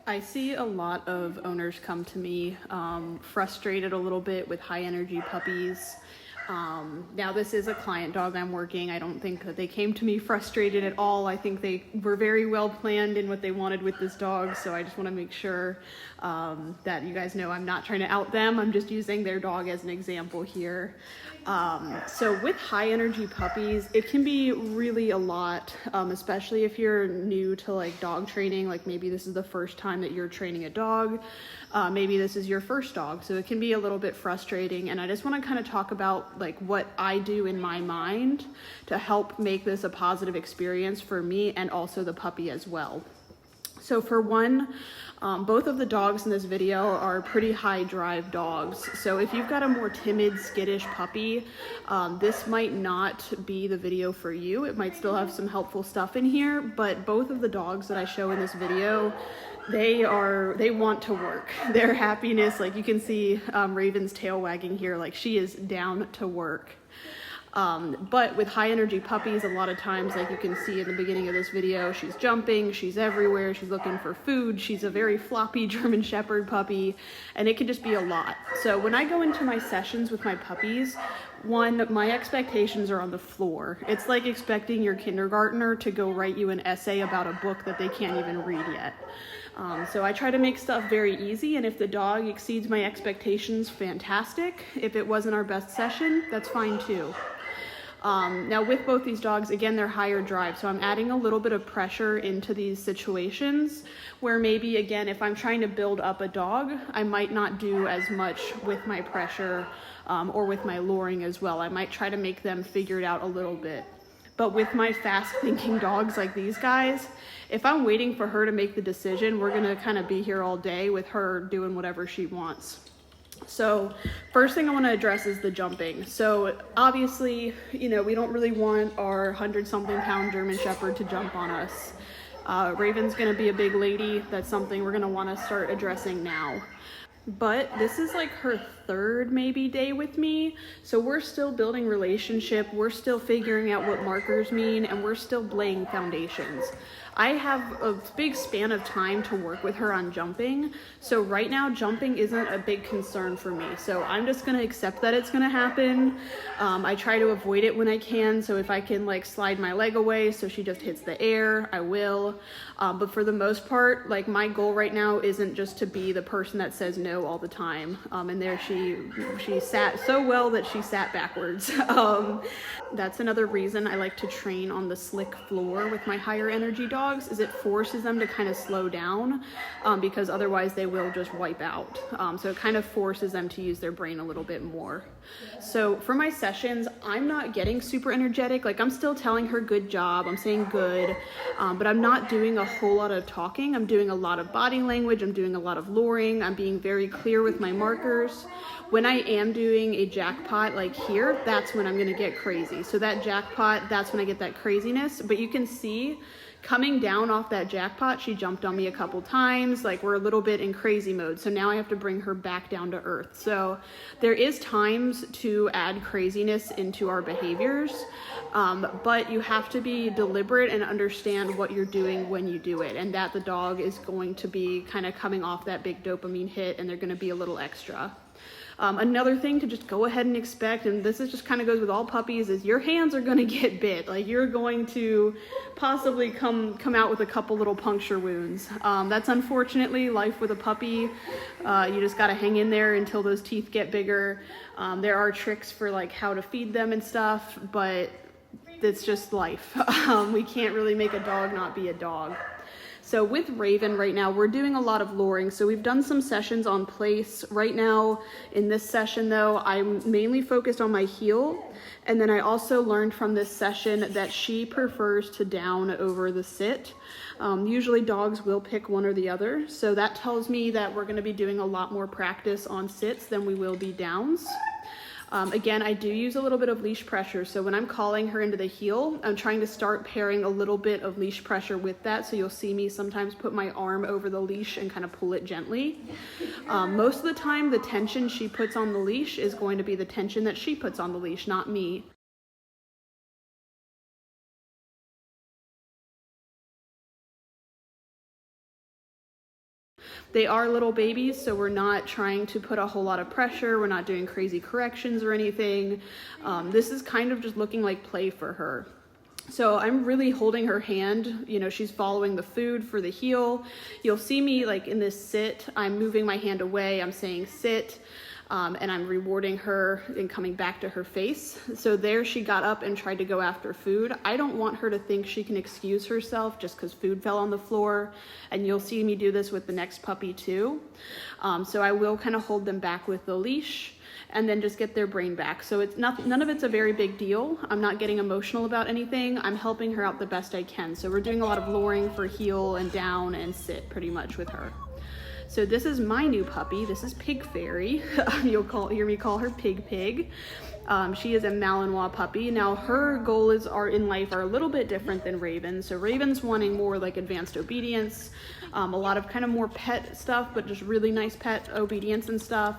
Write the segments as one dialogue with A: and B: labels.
A: I see a lot of owners come to me frustrated a little bit with high energy puppies. Now this is a client dog I'm working. I don't think that they came to me frustrated at all. I think they were very well planned in what they wanted with this dog. So I just want to make sure that you guys know I'm not trying to out them. I'm just using their dog as an example here. So with high energy puppies, it can be really a lot, especially if you're new to like dog training. Like maybe this is the first time that you're training a dog. Maybe this is your first dog, so it can be a little bit frustrating. And I just want to kind of talk about like what I do in my mind to help make this a positive experience for me and also the puppy as well. So for one, both of the dogs in this video are pretty high drive dogs. So if you've got a more timid, skittish puppy, this might not be the video for you. It might still have some helpful stuff in here, but both of the dogs that I show in this video, they want to work. Their happiness, like you can see Raven's tail wagging here, like she is down to work. But with high energy puppies, a lot of times, like you can see in the beginning of this video, she's jumping, she's everywhere, she's looking for food, she's a very floppy German Shepherd puppy, and it can just be a lot. So when I go into my sessions with my puppies, one, my expectations are on the floor. It's like expecting your kindergartner to go write you an essay about a book that they can't even read yet. So I try to make stuff very easy, and if the dog exceeds my expectations, fantastic. If it wasn't our best session, that's fine too. Now with both these dogs, again, they're higher drive, so I'm adding a little bit of pressure into these situations where maybe, again, if I'm trying to build up a dog, I might not do as much with my pressure or with my luring as well. I might try to make them figure it out a little bit. But with my fast thinking dogs like these guys, if I'm waiting for her to make the decision, we're gonna kind of be here all day with her doing whatever she wants. So first thing I want to address is the jumping. So obviously, you know, we don't really want our 100-something pound German Shepherd to jump on us. Raven's going to be a big lady. That's something we're going to want to start addressing now. But this is like her third maybe day with me. So we're still building relationship. We're still figuring out what markers mean, and we're still laying foundations. I have a big span of time to work with her on jumping. So right now, jumping isn't a big concern for me. So I'm just gonna accept that it's gonna happen. I try to avoid it when I can. So if I can like slide my leg away so she just hits the air, I will. But for the most part, like my goal right now isn't just to be the person that says no all the time. And there she sat so well that she sat backwards. That's another reason I like to train on the slick floor with my higher energy dogs, is it forces them to kind of slow down because otherwise they will just wipe out. So it kind of forces them to use their brain a little bit more. So for my sessions, I'm not getting super energetic. Like I'm still telling her good job, I'm saying good, but I'm not doing a whole lot of talking. I'm doing a lot of body language, I'm doing a lot of luring, I'm being very clear with my markers. When I am doing a jackpot like here, that's when I'm gonna get crazy. So that jackpot, that's when I get that craziness. But you can see coming down off that jackpot, she jumped on me a couple times. Like we're a little bit in crazy mode. So now I have to bring her back down to earth. So there is times to add craziness into our behaviors, but you have to be deliberate and understand what you're doing when you do it, and that the dog is going to be kind of coming off that big dopamine hit and they're gonna be a little extra. Another thing to just go ahead and expect, and this is just kind of goes with all puppies, is your hands are going to get bit. Like you're going to possibly come out with a couple little puncture wounds. That's unfortunately life with a puppy. You just got to hang in there until those teeth get bigger. There are tricks for like how to feed them and stuff, but it's just life. We can't really make a dog not be a dog. So with Raven right now, we're doing a lot of luring. So we've done some sessions on place. Right now, in this session though, I'm mainly focused on my heel. And then I also learned from this session that she prefers to down over the sit. Usually dogs will pick one or the other. So that tells me that we're gonna be doing a lot more practice on sits than we will be downs. Again, I do use a little bit of leash pressure. So when I'm calling her into the heel, I'm trying to start pairing a little bit of leash pressure with that. So you'll see me sometimes put my arm over the leash and kind of pull it gently. Most of the time, the tension she puts on the leash is going to be the tension that she puts on the leash, not me. They are little babies, so we're not trying to put a whole lot of pressure. We're not doing crazy corrections or anything. This is kind of just looking like play for her. So I'm really holding her hand, you know, she's following the food for the heel. You'll see me like in this sit, I'm moving my hand away, I'm saying sit, and I'm rewarding her and coming back to her face. So there she got up and tried to go after food. I don't want her to think she can excuse herself just because food fell on the floor, and you'll see me do this with the next puppy too. So I will kind of hold them back with the leash and then just get their brain back. So it's none of it's a very big deal. I'm not getting emotional about anything. I'm helping her out the best I can. So we're doing a lot of luring for heel and down and sit pretty much with her. So this is my new puppy. This is Pig Fairy. You'll hear me call her Pig Pig. She is a Malinois puppy. Now her goals in life are a little bit different than Raven. So Raven's wanting more like advanced obedience, a lot of kind of more pet stuff, but just really nice pet obedience and stuff.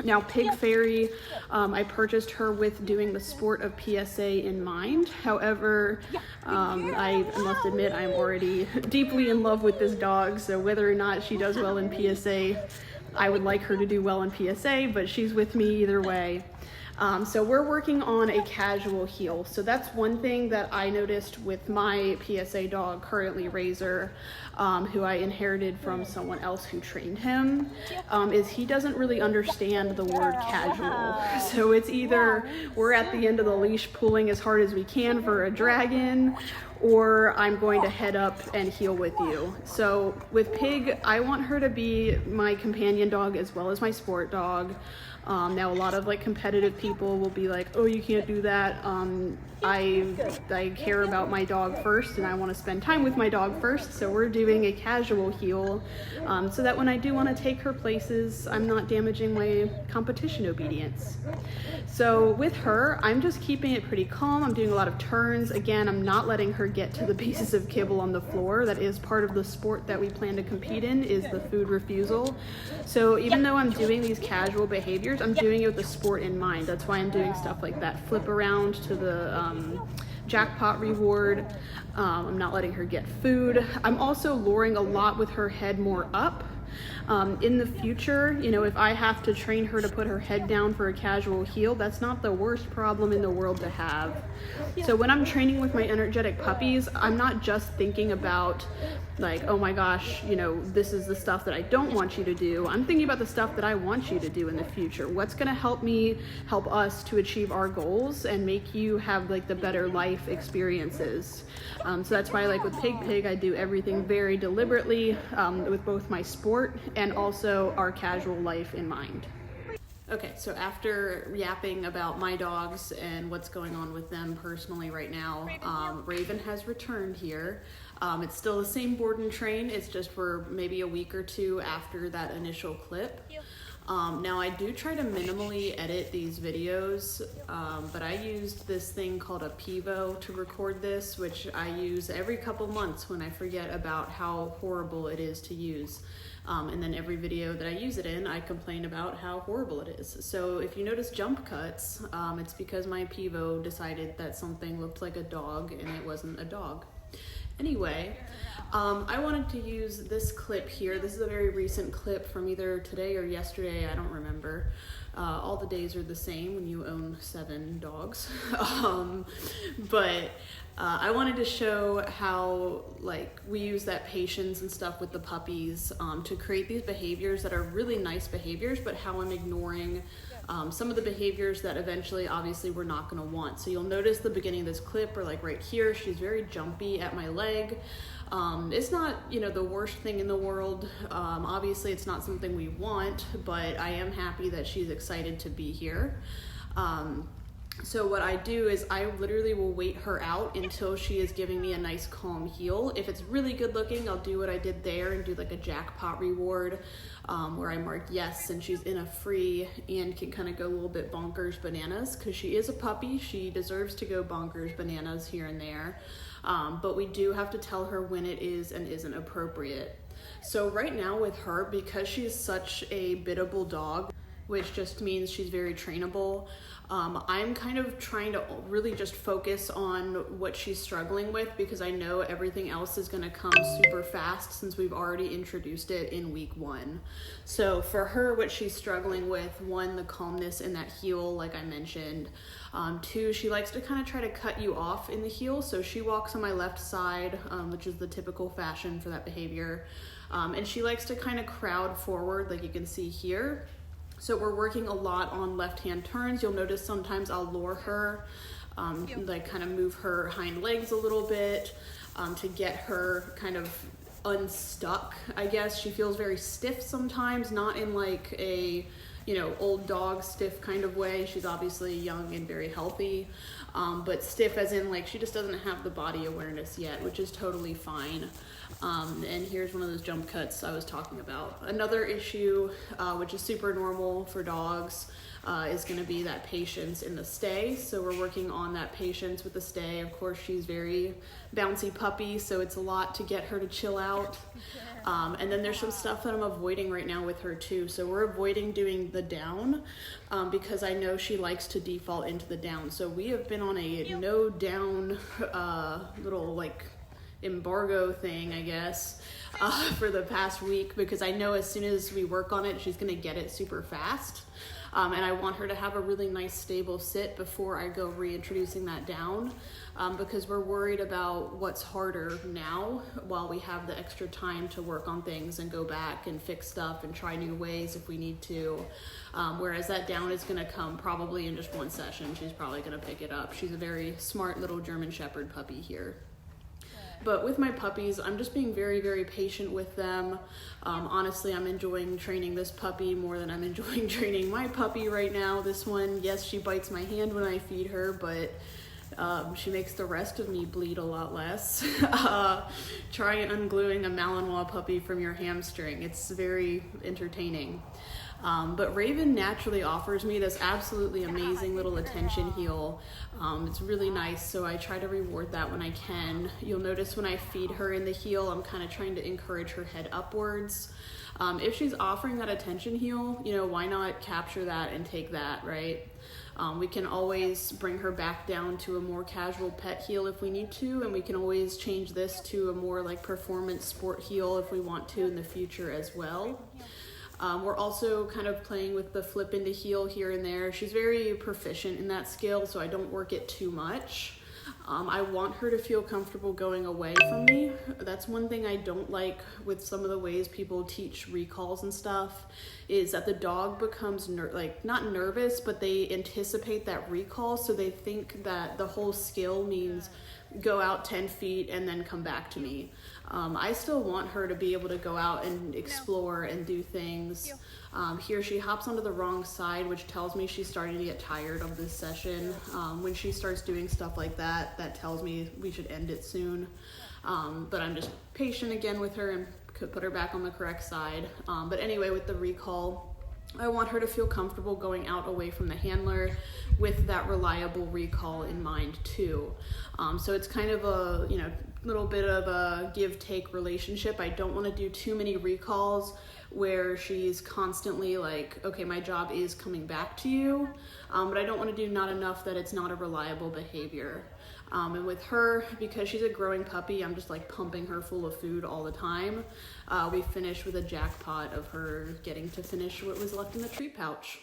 A: Now Pig Fairy, I purchased her with doing the sport of PSA in mind. However, I must admit I'm already deeply in love with this dog, so whether or not she does well in PSA, I would like her to do well in PSA, but she's with me either way. So we're working on a casual heel. So that's one thing that I noticed with my PSA dog, currently Razor, who I inherited from someone else who trained him, is he doesn't really understand the word casual. So it's either we're at the end of the leash pulling as hard as we can for a dragon, or I'm going to head up and heel with you. So with Pig, I want her to be my companion dog as well as my sport dog. Now a lot of like competitive people will be like, oh, you can't do that. I care about my dog first, and I want to spend time with my dog first. So we're doing a casual heel, so that when I do want to take her places, I'm not damaging my competition obedience. So with her, I'm just keeping it pretty calm. I'm doing a lot of turns. Again, I'm not letting her get to the pieces of kibble on the floor. That is part of the sport that we plan to compete in, is the food refusal. So even though I'm doing these casual behaviors, I'm doing it with the sport in mind. That's why I'm doing stuff like that flip around to the jackpot reward. I'm not letting her get food. I'm also luring a lot with her head more up. In the future, you know, if I have to train her to put her head down for a casual heel, that's not the worst problem in the world to have. So when I'm training with my energetic puppies, I'm not just thinking about like, oh my gosh, you know, this is the stuff that I don't want you to do. I'm thinking about the stuff that I want you to do in the future. What's going to help us to achieve our goals and make you have like the better life experiences. So that's why, like with Pig, I do everything very deliberately, with both my sport and also our casual life in mind. Okay, so after yapping about my dogs and what's going on with them personally right now, Raven has returned here. It's still the same board and train, it's just for maybe a week or two after that initial clip. Now I do try to minimally edit these videos, but I used this thing called a Pivo to record this, which I use every couple months when I forget about how horrible it is to use. And then every video that I use it in, I complain about how horrible it is. So if you notice jump cuts, it's because my Pivo decided that something looked like a dog and it wasn't a dog. Anyway, I wanted to use this clip here. This is a very recent clip from either today or yesterday, I don't remember. All the days are the same when you own 7 dogs. But I wanted to show how like we use that patience and stuff with the puppies to create these behaviors that are really nice behaviors, but how I'm ignoring some of the behaviors that eventually obviously we're not going to want. So you'll notice the beginning of this clip, or like right here, she's very jumpy at my leg. It's not, you know, the worst thing in the world. Obviously it's not something we want, but I am happy that she's excited to be here. So what I do is I literally will wait her out until she is giving me a nice calm heel. If it's really good looking, I'll do what I did there and do like a jackpot reward, where I mark yes and she's in a free and can kind of go a little bit bonkers bananas, because she is a puppy. She deserves to go bonkers bananas here and there. But we do have to tell her when it is and isn't appropriate. So right now with her, because she's such a biddable dog, which just means she's very trainable. I'm kind of trying to really just focus on what she's struggling with, because I know everything else is going to come super fast since we've already introduced it in week 1. So for her, what she's struggling with, 1, the calmness in that heel, like I mentioned. 2, she likes to kind of try to cut you off in the heel. So she walks on my left side, which is the typical fashion for that behavior. And she likes to kind of crowd forward, like you can see here. So we're working a lot on left-hand turns. You'll notice sometimes I'll lure her, like kind of move her hind legs a little bit to get her kind of unstuck, I guess. She feels very stiff sometimes, not in like a, old dog stiff kind of way. She's obviously young and very healthy, but stiff as in like she just doesn't have the body awareness yet, which is totally fine. And here's one of those jump cuts I was talking about. Another issue, which is super normal for dogs, is going to be that patience in the stay. So we're working on that patience with the stay. Of course, she's very bouncy puppy, so it's a lot to get her to chill out. And then there's some stuff that I'm avoiding right now with her too. So we're avoiding doing the down because I know she likes to default into the down. So we have been on a no down little like embargo thing, I guess, for the past week, because I know as soon as we work on it, she's going to get it super fast. And I want her to have a really nice stable sit before I go reintroducing that down, because we're worried about what's harder now while we have the extra time to work on things and go back and fix stuff and try new ways if we need to. Whereas that down is going to come probably in just 1 session. She's probably going to pick it up. She's a very smart little German Shepherd puppy here. But with my puppies, I'm just being very, very patient with them. Honestly, I'm enjoying training this puppy more than I'm enjoying training my puppy right now. This one, yes, she bites my hand when I feed her, but she makes the rest of me bleed a lot less. Try ungluing a Malinois puppy from your hamstring. It's very entertaining. But Raven naturally offers me this absolutely amazing little attention heel. It's really nice, so I try to reward that when I can. You'll notice when I feed her in the heel, I'm kind of trying to encourage her head upwards. If she's offering that attention heel, why not capture that and take that, right? We can always bring her back down to a more casual pet heel if we need to, and we can always change this to a more like performance sport heel if we want to in the future as well. We're also kind of playing with the flip into heel here and there. She's very proficient in that skill, so I don't work it too much. I want her to feel comfortable going away from me. That's one thing I don't like with some of the ways people teach recalls and stuff, is that the dog becomes not nervous, but they anticipate that recall, so they think that the whole skill means go out 10 feet and then come back to me. I still want her to be able to go out and explore and do things. Here she hops onto the wrong side, which tells me she's starting to get tired of this session. When she starts doing stuff like that, that tells me we should end it soon. But I'm just patient again with her and could put her back on the correct side. But anyway, with the recall, I want her to feel comfortable going out away from the handler with that reliable recall in mind too. So it's kind of a, little bit of a give-take relationship. I don't want to do too many recalls where she's constantly like, okay, my job is coming back to you, but I don't want to do not enough that it's not a reliable behavior. And with her, because she's a growing puppy, I'm just like pumping her full of food all the time. We finished with a jackpot of her getting to finish what was left in the treat pouch.